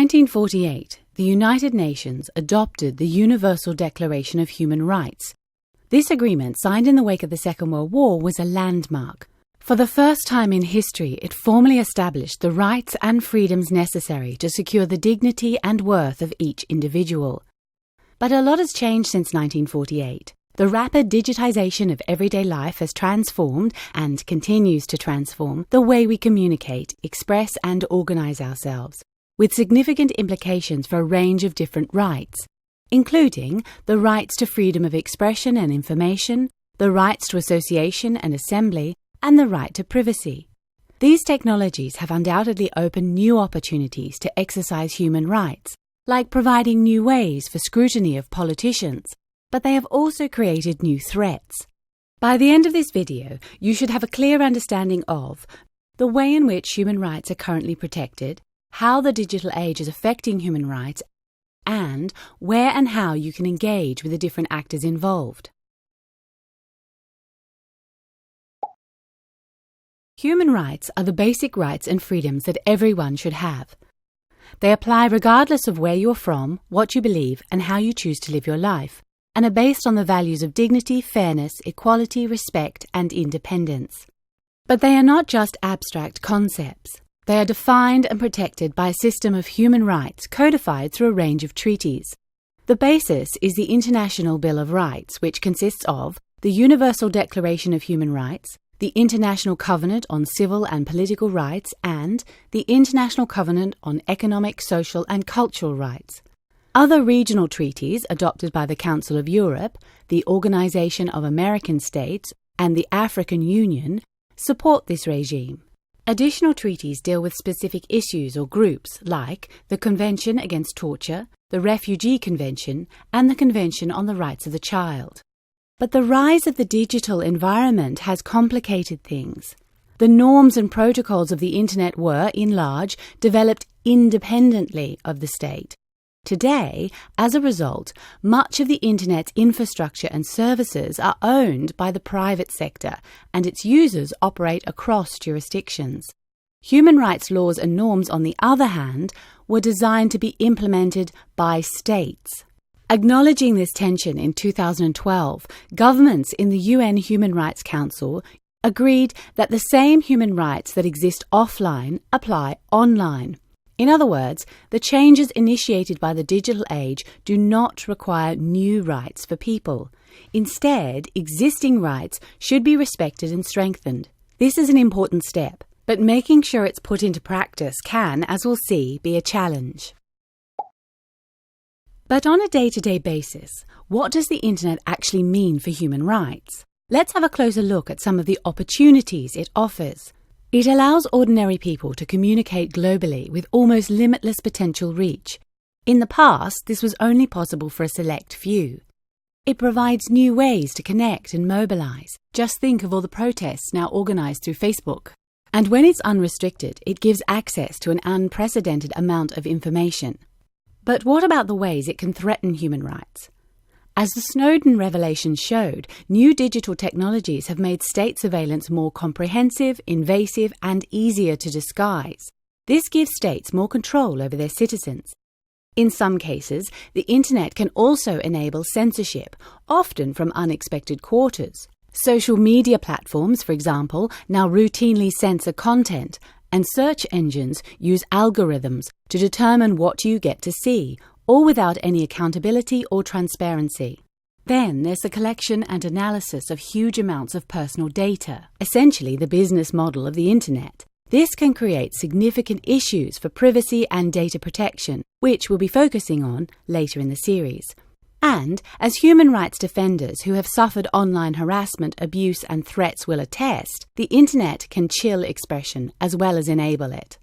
1948, the United Nations adopted the Universal Declaration of Human Rights. This agreement, signed in the wake of the Second World War, was a landmark. For the first time in history, it formally established the rights and freedoms necessary to secure the dignity and worth of each individual. But a lot has changed since 1948. The rapid digitization of everyday life has transformed, and continues to transform, the way we communicate, express and organize ourselves, with significant implications for a range of different rights, including the rights to freedom of expression and information, the rights to association and assembly, and the right to privacy. These technologies have undoubtedly opened new opportunities to exercise human rights, like providing new ways for scrutiny of politicians, but they have also created new threats. By the end of this video, you should have a clear understanding of the way in which human rights are currently protected, how the digital age is affecting human rights, and where and how you can engage with the different actors involved. Human rights are the basic rights and freedoms that everyone should have. They apply regardless of where you're from, what you believe, and how you choose to live your life, and are based on the values of dignity, fairness, equality, respect, and independence. But they are not just abstract concepts. They are defined and protected by a system of human rights codified through a range of treaties. The basis is the International Bill of Rights, which consists of the Universal Declaration of Human Rights, the International Covenant on Civil and Political Rights, and the International Covenant on Economic, Social and Cultural Rights. Other regional treaties adopted by the Council of Europe, the Organization of American States, and the African Union support this regime. Additional treaties deal with specific issues or groups like the Convention Against Torture, the Refugee Convention, and the Convention on the Rights of the Child. But the rise of the digital environment has complicated things. The norms and protocols of the Internet were, in large, developed independently of the state. Today, as a result, much of the Internet's infrastructure and services are owned by the private sector, and its users operate across jurisdictions. Human rights laws and norms, on the other hand, were designed to be implemented by states. Acknowledging this tension in 2012, governments in the UN Human Rights Council agreed that the same human rights that exist offline apply online. In other words, the changes initiated by the digital age do not require new rights for people. Instead, existing rights should be respected and strengthened. This is an important step, but making sure it's put into practice can, as we'll see, be a challenge. But on a day-to-day basis, what does the Internet actually mean for human rights? Let's have a closer look at some of the opportunities it offers. It allows ordinary people to communicate globally with almost limitless potential reach. In the past, this was only possible for a select few. It provides new ways to connect and mobilize. Just think of all the protests now organized through Facebook. And when it's unrestricted, it gives access to an unprecedented amount of information. But what about the ways it can threaten human rights? As the Snowden revelations showed, new digital technologies have made state surveillance more comprehensive, invasive, and easier to disguise. This gives states more control over their citizens. In some cases, the Internet can also enable censorship, often from unexpected quarters. Social media platforms, for example, now routinely censor content, and search engines use algorithms to determine what you get to see, all without any accountability or transparency. Then there's the collection and analysis of huge amounts of personal data, essentially the business model of the Internet. This can create significant issues for privacy and data protection, which we'll be focusing on later in the series. And, as human rights defenders who have suffered online harassment, abuse and threats will attest, the Internet can chill expression as well as enable it.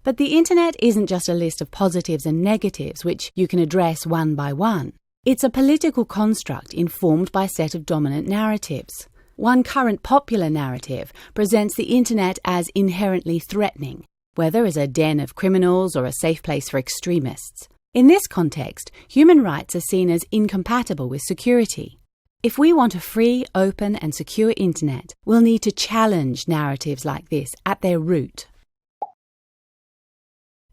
But the Internet isn't just a list of positives and negatives which you can address one by one. It's a political construct informed by a set of dominant narratives. One current popular narrative presents the Internet as inherently threatening, whether as a den of criminals or a safe place for extremists. In this context, human rights are seen as incompatible with security. If we want a free, open and secure Internet, we'll need to challenge narratives like this at their root.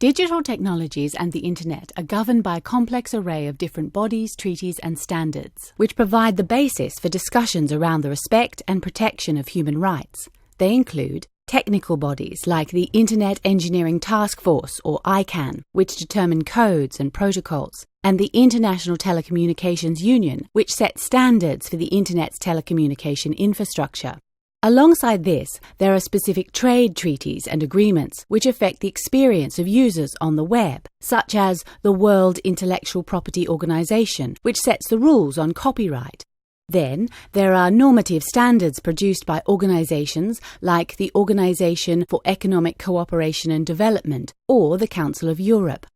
Digital technologies and the Internet are governed by a complex array of different bodies, treaties and standards, which provide the basis for discussions around the respect and protection of human rights. They include technical bodies like the Internet Engineering Task Force, or ICANN, which determine codes and protocols, and the International Telecommunications Union, which sets standards for the Internet's telecommunication infrastructure. Alongside this, there are specific trade treaties and agreements which affect the experience of users on the web, such as the World Intellectual Property Organization, which sets the rules on copyright. Then, there are normative standards produced by organizations like the Organization for Economic Cooperation and Development or the Council of Europe.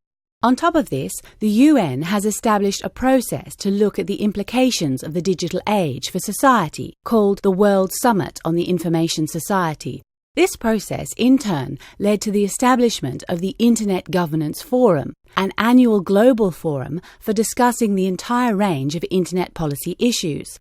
On top of this, the UN has established a process to look at the implications of the digital age for society, called the World Summit on the Information Society. This process, in turn, led to the establishment of the Internet Governance Forum, an annual global forum for discussing the entire range of Internet policy issues.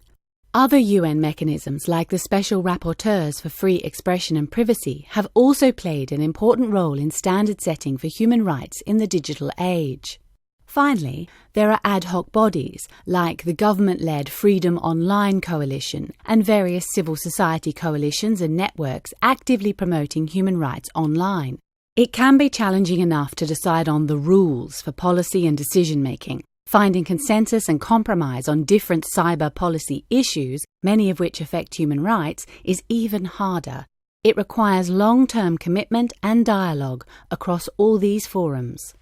Other UN mechanisms, like the Special Rapporteurs for Free Expression and Privacy, have also played an important role in standard setting for human rights in the digital age. Finally, there are ad hoc bodies, like the government-led Freedom Online Coalition and various civil society coalitions and networks actively promoting human rights online. It can be challenging enough to decide on the rules for policy and decision-making. Finding consensus and compromise on different cyber policy issues, many of which affect human rights, is even harder. It requires long-term commitment and dialogue across all these forums.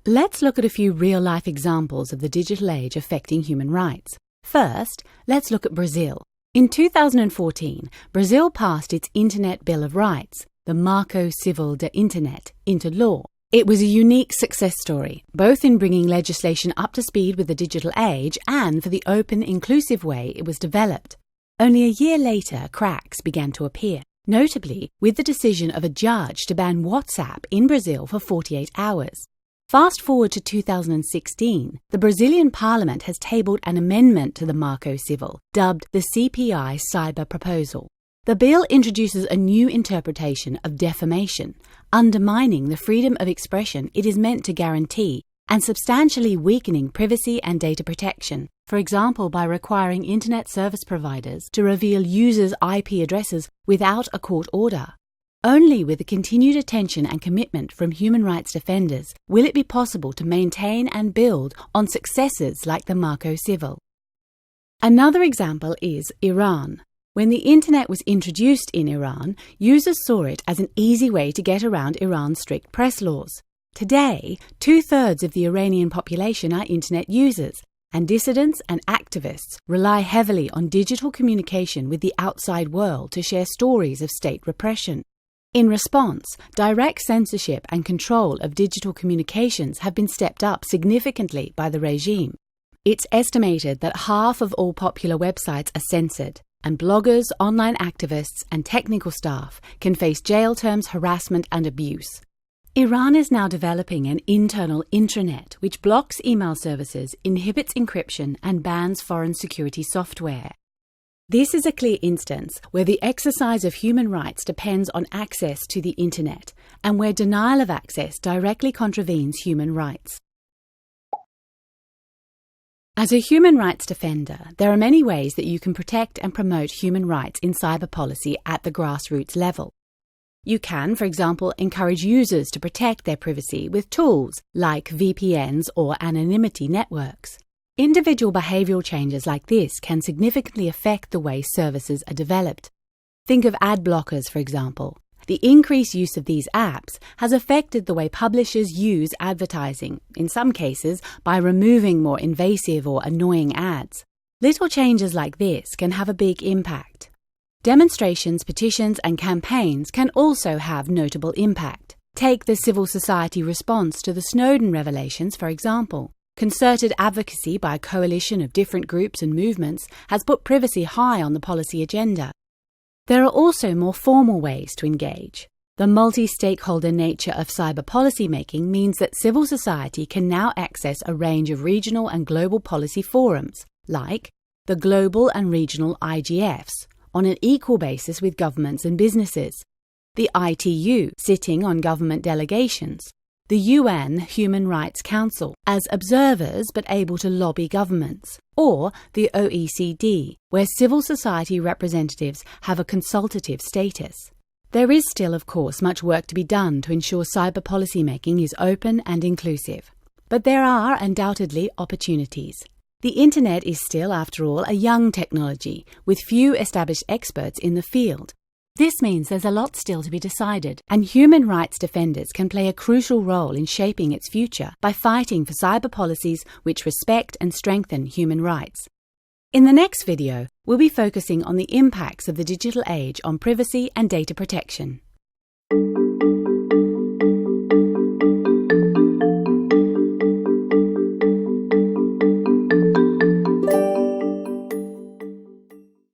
Let's look at a few real-life examples of the digital age affecting human rights. First, let's look at Brazil. In 2014, Brazil passed its Internet Bill of Rights, the Marco Civil da Internet, into law. It was a unique success story, both in bringing legislation up to speed with the digital age and for the open, inclusive way it was developed. Only a year later, cracks began to appear, notably with the decision of a judge to ban WhatsApp in Brazil for 48 hours. Fast forward to 2016, the Brazilian parliament has tabled an amendment to the Marco Civil, dubbed the CPI Cyber Proposal. The bill introduces a new interpretation of defamation, undermining the freedom of expression it is meant to guarantee and substantially weakening privacy and data protection, for example by requiring Internet service providers to reveal users' IP addresses without a court order. Only with the continued attention and commitment from human rights defenders will it be possible to maintain and build on successes like the Marco Civil. Another example is Iran. When the Internet was introduced in Iran, users saw it as an easy way to get around Iran's strict press laws. Today, 2/3 of the Iranian population are Internet users, and dissidents and activists rely heavily on digital communication with the outside world to share stories of state repression. In response, direct censorship and control of digital communications have been stepped up significantly by the regime. It's estimated that half of all popular websites are censored, and bloggers, online activists, and technical staff can face jail terms, harassment, and abuse. Iran is now developing an internal intranet which blocks email services, inhibits encryption, and bans foreign security software. This is a clear instance where the exercise of human rights depends on access to the Internet, and where denial of access directly contravenes human rights. As a human rights defender, there are many ways that you can protect and promote human rights in cyber policy at the grassroots level. You can, for example, encourage users to protect their privacy with tools like VPNs or anonymity networks. Individual behavioral changes like this can significantly affect the way services are developed. Think of ad blockers, for example. The increased use of these apps has affected the way publishers use advertising, in some cases by removing more invasive or annoying ads. Little changes like this can have a big impact. Demonstrations, petitions, and campaigns can also have notable impact. Take the civil society response to the Snowden revelations, for example. Concerted advocacy by a coalition of different groups and movements has put privacy high on the policy agenda. There are also more formal ways to engage. The multi-stakeholder nature of cyber policy making means that civil society can now access a range of regional and global policy forums, like the global and regional IGFs, on an equal basis with governments and businesses, the ITU sitting on government delegations, the UN Human Rights Council as observers but able to lobby governments, or the OECD, where civil society representatives have a consultative status. There is still, of course, much work to be done to ensure cyber policy making is open and inclusive. But there are undoubtedly opportunities. The Internet is still, after all, a young technology, with few established experts in the field. This means there's a lot still to be decided, and human rights defenders can play a crucial role in shaping its future by fighting for cyber policies which respect and strengthen human rights. In the next video, we'll be focusing on the impacts of the digital age on privacy and data protection.